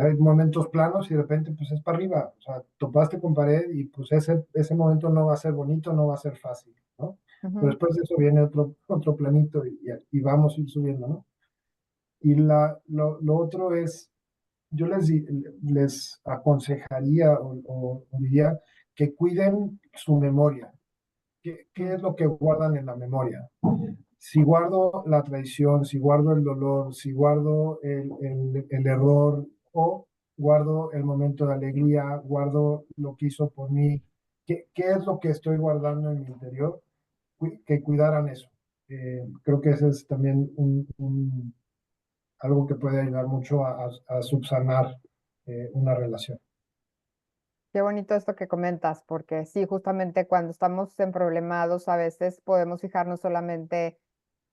hay momentos planos y de repente pues es para arriba. O sea, topaste con pared y pues ese momento no va a ser bonito, no va a ser fácil, ¿no? Pero ujú. después de eso viene otro planito y vamos a ir subiendo, ¿no? Y lo otro es, yo les aconsejaría o diría que cuiden su memoria. ¿Qué es lo que guardan en la memoria? Si guardo la traición, si guardo el dolor, si guardo el error o guardo el momento de alegría, guardo lo que hizo por mí, ¿qué es lo que estoy guardando en mi interior? Que cuidaran eso. Creo que ese es también algo que puede ayudar mucho a subsanar una relación. Qué bonito esto que comentas, porque sí, justamente cuando estamos en problemados, a veces podemos fijarnos solamente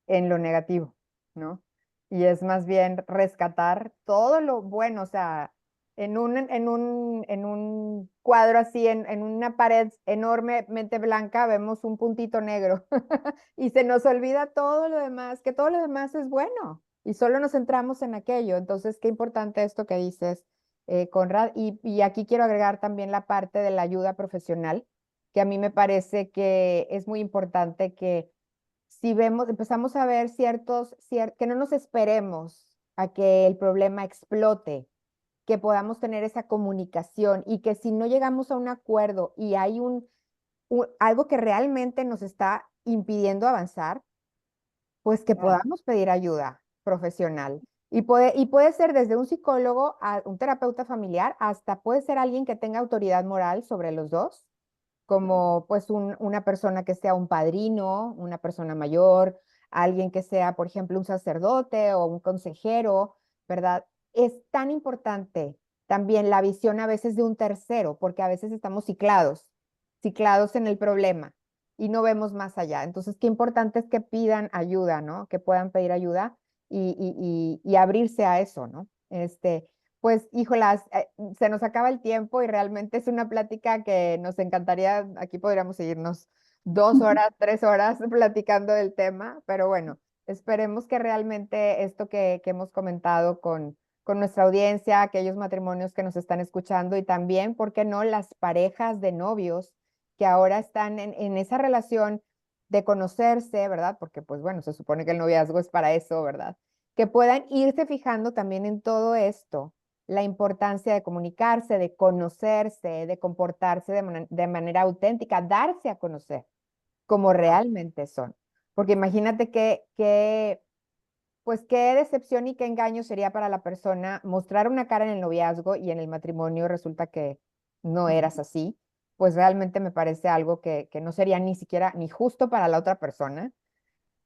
en lo negativo, ¿no? Y es más bien rescatar todo lo bueno, o sea, en un cuadro así, en una pared enormemente blanca, vemos un puntito negro y se nos olvida todo lo demás, que todo lo demás es bueno y solo nos centramos en aquello. Entonces, qué importante esto que dices, Conrad. Y aquí quiero agregar también la parte de la ayuda profesional, que a mí me parece que es muy importante que si vemos, empezamos a ver que no nos esperemos a que el problema explote, que podamos tener esa comunicación y que si no llegamos a un acuerdo y hay algo que realmente nos está impidiendo avanzar, pues que Claro. podamos pedir ayuda profesional. Y puede ser desde un psicólogo a un terapeuta familiar, hasta puede ser alguien que tenga autoridad moral sobre los dos, como pues una persona que sea un padrino, una persona mayor, alguien que sea, por ejemplo, un sacerdote o un consejero, ¿verdad? Es tan importante también la visión a veces de un tercero, porque a veces estamos ciclados en el problema. y no vemos más allá. Entonces, qué importante es que pidan ayuda, ¿no? Que puedan pedir ayuda y abrirse a eso, ¿no? Pues, híjolas, se nos acaba el tiempo y realmente es una plática que nos encantaría, aquí podríamos seguirnos 2 horas, 3 horas platicando del tema, pero bueno, esperemos que realmente esto que hemos comentado con nuestra audiencia, aquellos matrimonios que nos están escuchando y también, ¿por qué no?, las parejas de novios que ahora están en esa relación de conocerse, ¿verdad? Porque pues bueno, se supone que el noviazgo es para eso, ¿verdad? Que puedan irse fijando también en todo esto, la importancia de comunicarse, de conocerse, de comportarse de manera auténtica, darse a conocer como realmente son. Porque imagínate pues qué decepción y qué engaño sería para la persona mostrar una cara en el noviazgo y en el matrimonio resulta que no eras así. Pues realmente me parece algo que no sería ni siquiera ni justo para la otra persona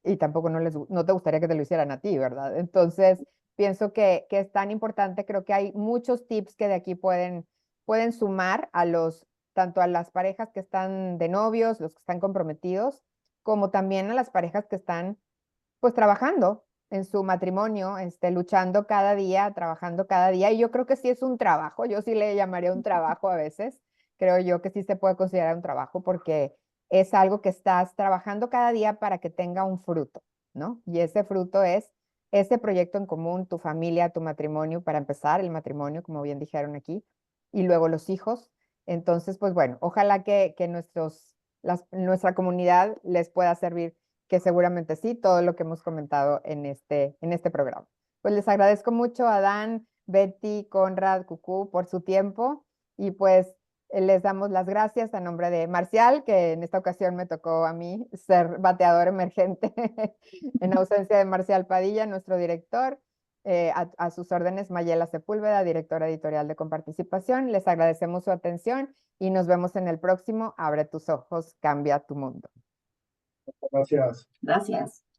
y tampoco no te gustaría que te lo hicieran a ti, ¿verdad? Entonces, pienso que es tan importante, creo que hay muchos tips que de aquí pueden sumar tanto a las parejas que están de novios, los que están comprometidos, como también a las parejas que están pues trabajando en su matrimonio, luchando cada día, trabajando cada día. Y yo creo que sí es un trabajo, yo sí le llamaría un trabajo a veces. Creo yo que sí se puede considerar un trabajo porque es algo que estás trabajando cada día para que tenga un fruto, ¿no? Y ese fruto es ese proyecto en común, tu familia, tu matrimonio, para empezar, el matrimonio, como bien dijeron aquí, y luego los hijos. Entonces, pues bueno, ojalá que nuestra comunidad les pueda servir, que seguramente sí, todo lo que hemos comentado en este programa. Pues les agradezco mucho a Dan, Betty, Conrad, Cucú por su tiempo y pues les damos las gracias a nombre de Marcial, que en esta ocasión me tocó a mí ser bateador emergente en ausencia de Marcial Padilla, nuestro director. A sus órdenes, Mayela Sepúlveda, directora editorial de Comparticipación. Les agradecemos su atención y nos vemos en el próximo Abre tus ojos, cambia tu mundo. Gracias. Gracias.